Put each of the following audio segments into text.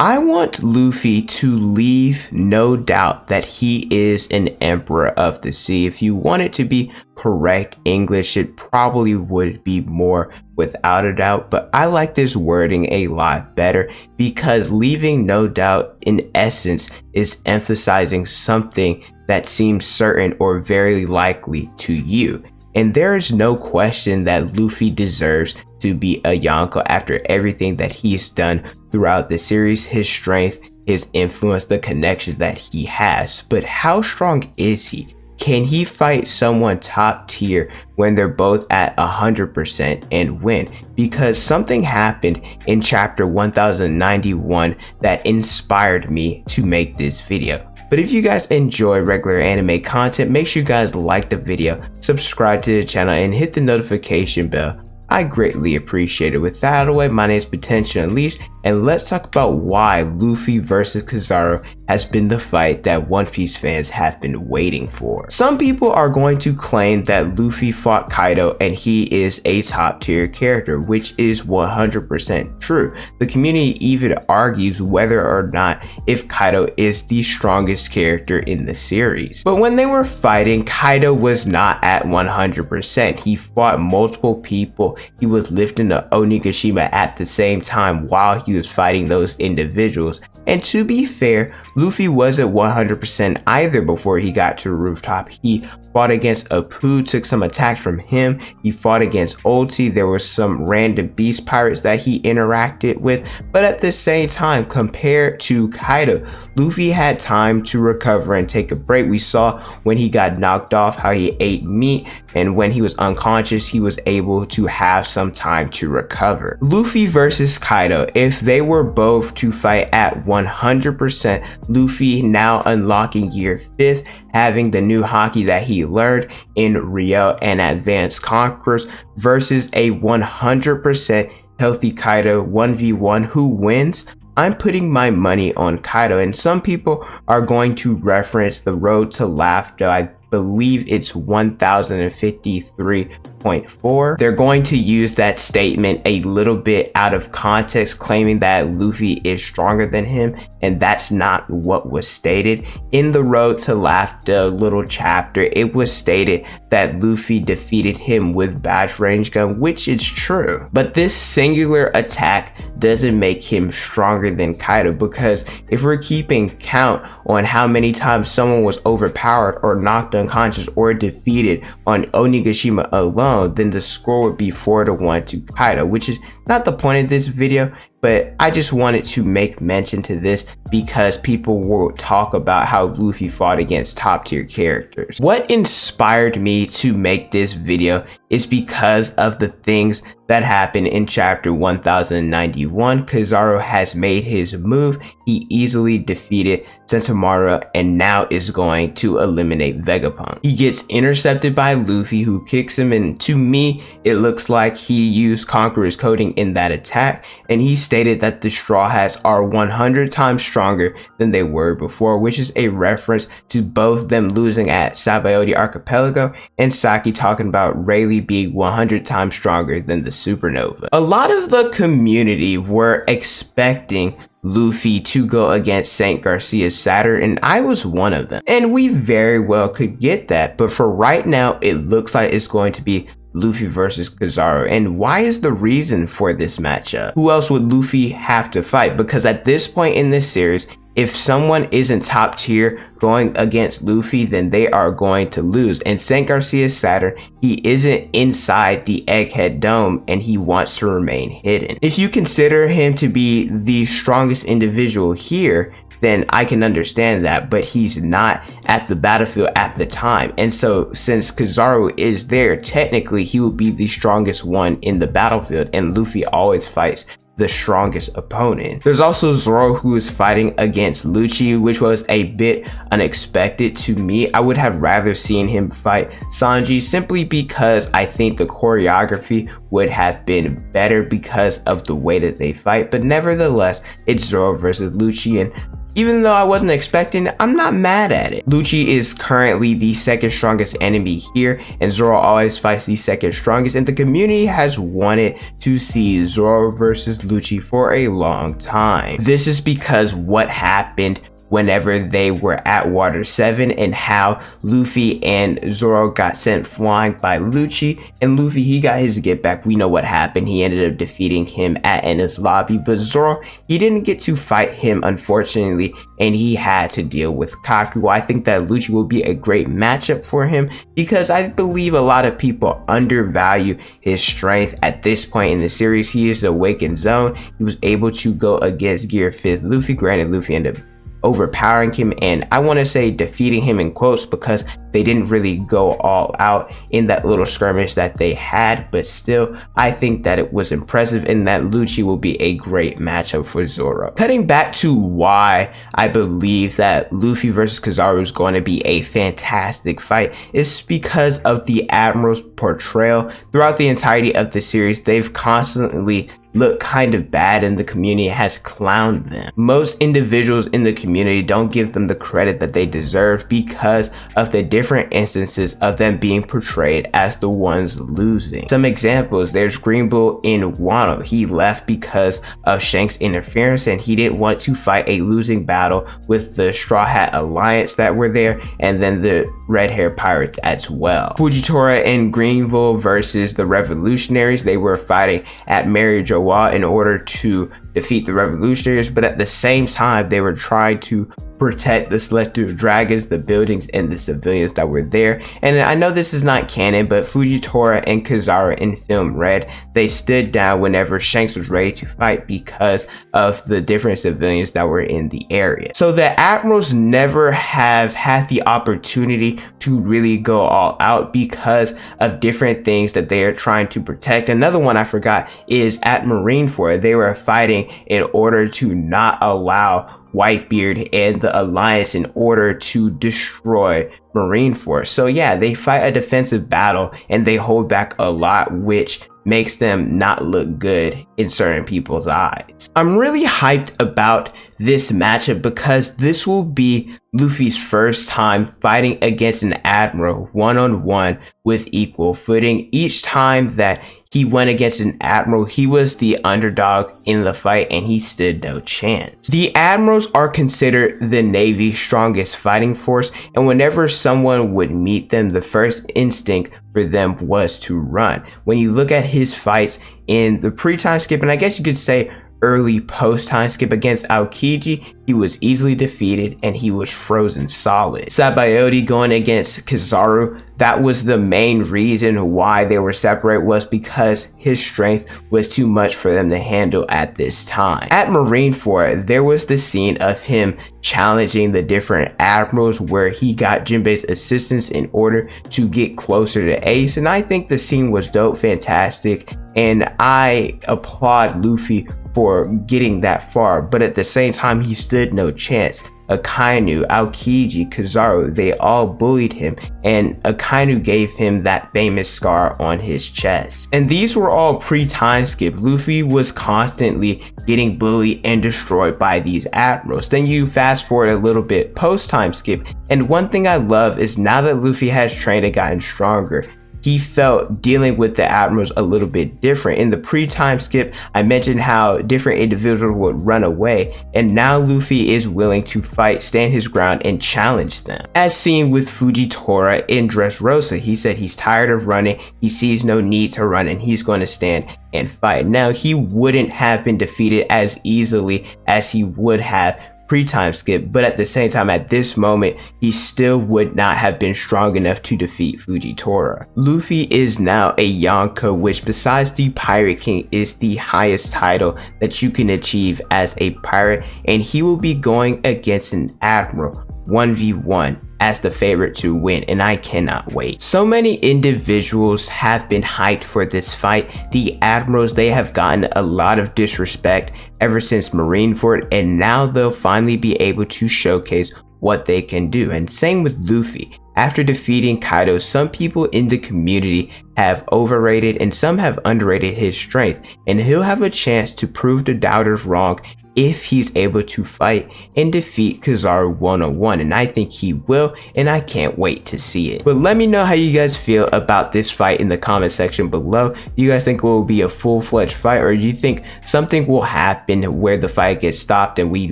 I want Luffy to leave no doubt that he is an emperor of the sea. If you want it to be correct English, it probably would be more without a doubt, but I like this wording a lot better because leaving no doubt in essence is emphasizing something that seems certain or very likely to you. And there is no question that Luffy deserves to be a Yonko after everything that he's done throughout the series, his strength, his influence, the connections that he has. But how strong is he? Can he fight someone top tier when they're both at 100% and win? Because something happened in chapter 1091 that inspired me to make this video. But if you guys enjoy regular anime content, make sure you guys like the video, subscribe to the channel, and hit the notification bell. I greatly appreciate it. With that out of the way, my name is Potential Unleashed, and let's talk about why Luffy versus Kizaru has been the fight that One Piece fans have been waiting for. Some people are going to claim that Luffy fought Kaido and he is a top tier character, which is 100% true. The community even argues whether or not if Kaido is the strongest character in the series. But when they were fighting, Kaido was not at 100%. He fought multiple people. He was lifting the Onigashima at the same time while he was fighting those individuals. And to be fair, Luffy wasn't 100% either before he got to the rooftop. He fought against Apu, took some attacks from him. He fought against Ulti. There were some random beast pirates that he interacted with. But at the same time, compared to Kaido, Luffy had time to recover and take a break. We saw when he got knocked off how he ate meat, and when he was unconscious, he was able to have some time to recover. Luffy versus Kaido, if they were both to fight at 100%, Luffy now unlocking year 5th, having the new haki that he learned in Rio and advanced conquerors versus a 100% healthy Kaido 1v1. Who wins? I'm putting my money on Kaido, and some people are going to reference the road to laughter. I believe it's 1053.4. They're going to use that statement a little bit out of context, claiming that Luffy is stronger than him, and that's not what was stated. In the Road to Laughter little chapter, it was stated that Luffy defeated him with badge range gun, which is true. But this singular attack doesn't make him stronger than Kaido, because if we're keeping count on how many times someone was overpowered or knocked unconscious or defeated on Onigashima alone, then the score would be 4-1 to Kaido, which is not the point of this video. But I just wanted to make mention to this because people will talk about how Luffy fought against top tier characters. What inspired me to make this video is because of the things that happened in chapter 1091. Kizaru has made his move. He easily defeated Sentomaru and now is going to eliminate Vegapunk. He gets intercepted by Luffy, who kicks him, and to me it looks like he used Conqueror's coding in that attack, and he stated that the Straw Hats are 100 times stronger than they were before, which is a reference to both them losing at Sabaody Archipelago and Saki talking about Rayleigh being 100 times stronger than the supernova. A lot of the community were expecting Luffy to go against Saint Garcia's Saturn, and I was one of them, and we very well could get that. But for right now, it looks like it's going to be Luffy versus Kizaru. And why is the reason for this matchup? Who else would Luffy have to fight? Because at this point in this series, if someone isn't top tier going against Luffy, then they are going to lose. And Saint Garcia's Saturn, he isn't inside the Egghead Dome and he wants to remain hidden. If you consider him to be the strongest individual here, then I can understand that, but he's not at the battlefield at the time. And so since Kizaru is there, technically he will be the strongest one in the battlefield, and Luffy always fights the strongest opponent. There's also Zoro, who is fighting against Lucci, which was a bit unexpected to me. I would have rather seen him fight Sanji, simply because I think the choreography would have been better because of the way that they fight. But nevertheless, it's Zoro versus Lucci, and Even though I wasn't expecting it, I'm not mad at it. Lucci is currently the second strongest enemy here, and Zoro always fights the second strongest, and the community has wanted to see Zoro versus Lucci for a long time. This is because what happened whenever they were at Water 7 and how Luffy and Zoro got sent flying by Lucci, and Luffy, he got his get back. We know what happened. He ended up defeating him at Enies Lobby, but Zoro, he didn't get to fight him, unfortunately, and he had to deal with Kaku. I think that Lucci will be a great matchup for him because I believe a lot of people undervalue his strength at this point in the series. He is the Awakened Zone. He was able to go against Gear 5th Luffy. Granted, Luffy ended up overpowering him, and I want to say defeating him in quotes because they didn't really go all out in that little skirmish that they had, but still I think that it was impressive and that Lucci will be a great matchup for Zoro. Cutting back to why I believe that Luffy versus Kizaru is going to be a fantastic fight is because of the Admiral's portrayal throughout the entirety of the series. They've constantly look kind of bad and the community has clowned them. Most individuals in the community don't give them the credit that they deserve because of the different instances of them being portrayed as the ones losing. Some examples, there's Green Bull in Wano. He left because of Shanks' interference and he didn't want to fight a losing battle with the Straw Hat Alliance that were there and then the Red Hair Pirates as well. Fujitora and Greenville versus the Revolutionaries, they were fighting at Mary Jo in order to defeat the Revolutionaries, but at the same time they were trying to protect the Celestial Dragons, the buildings, and the civilians that were there. And I know this is not canon, but Fujitora and Kizaru in Film Red, they stood down whenever Shanks was ready to fight because of the different civilians that were in the area. So the Admirals never have had the opportunity to really go all out because of different things that they are trying to protect. Another one I forgot is at Marineford. They were fighting in order to not allow Whitebeard and the Alliance in order to destroy Marineford. So yeah, they fight a defensive battle and they hold back a lot, which makes them not look good in certain people's eyes. I'm really hyped about this matchup because this will be Luffy's first time fighting against an Admiral one-on-one with equal footing. Each time that he went against an Admiral, he was the underdog in the fight and he stood no chance. The Admirals are considered the Navy's strongest fighting force, and whenever someone would meet them, the first instinct for them was to run. When you look at his fights in the pre-time skip, and I guess you could say early post-time skip against Aokiji, he was easily defeated and he was frozen solid. Sabaody going against Kizaru, that was the main reason why they were separate, was because his strength was too much for them to handle at this time. At Marineford, there was the scene of him challenging the different admirals where he got Jinbei's assistance in order to get closer to Ace, and I think the scene was dope, fantastic, and I applaud Luffy for getting that far, but at the same time he stood no chance. Akainu, Aokiji, Kizaru, they all bullied him, and Akainu gave him that famous scar on his chest. And these were all pre-time skip. Luffy was constantly getting bullied and destroyed by these admirals. Then you fast forward a little bit post-time skip, and one thing I love is now that Luffy has trained and gotten stronger, he felt dealing with the admirals a little bit different. In the pre-time skip, I mentioned how different individuals would run away, and now Luffy is willing to fight, stand his ground, and challenge them. As seen with Fujitora in Dressrosa, he said he's tired of running, he sees no need to run, and he's going to stand and fight. Now, he wouldn't have been defeated as easily as he would have pre-time skip, but at the same time, at this moment, he still would not have been strong enough to defeat Fujitora. Luffy is now a yonko, which besides the Pirate King is the highest title that you can achieve as a pirate, and he will be going against an admiral 1v1 as the favorite to win, and I cannot wait. So many individuals have been hyped for this fight. The admirals, they have gotten a lot of disrespect ever since Marineford, and now they'll finally be able to showcase what they can do. And same with Luffy. After defeating Kaido, some people in the community have overrated and some have underrated his strength, and he'll have a chance to prove the doubters wrong if he's able to fight and defeat Kizaru one-on-one, and I think he will, and I can't wait to see it. But let me know how you guys feel about this fight in the comment section below. Do you guys think it will be a full-fledged fight, or do you think something will happen where the fight gets stopped and we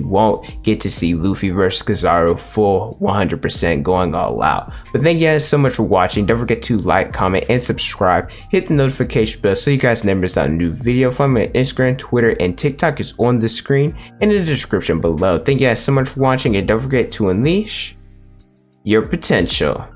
won't get to see Luffy versus Kizaru full 100% going all out? But thank you guys so much for watching. Don't forget to like, comment, and subscribe. Hit the notification bell so you guys never miss out a new video. Follow me on Instagram, Twitter, and TikTok is on the screen and in the description below. Thank you guys so much for watching, and don't forget to unleash your potential.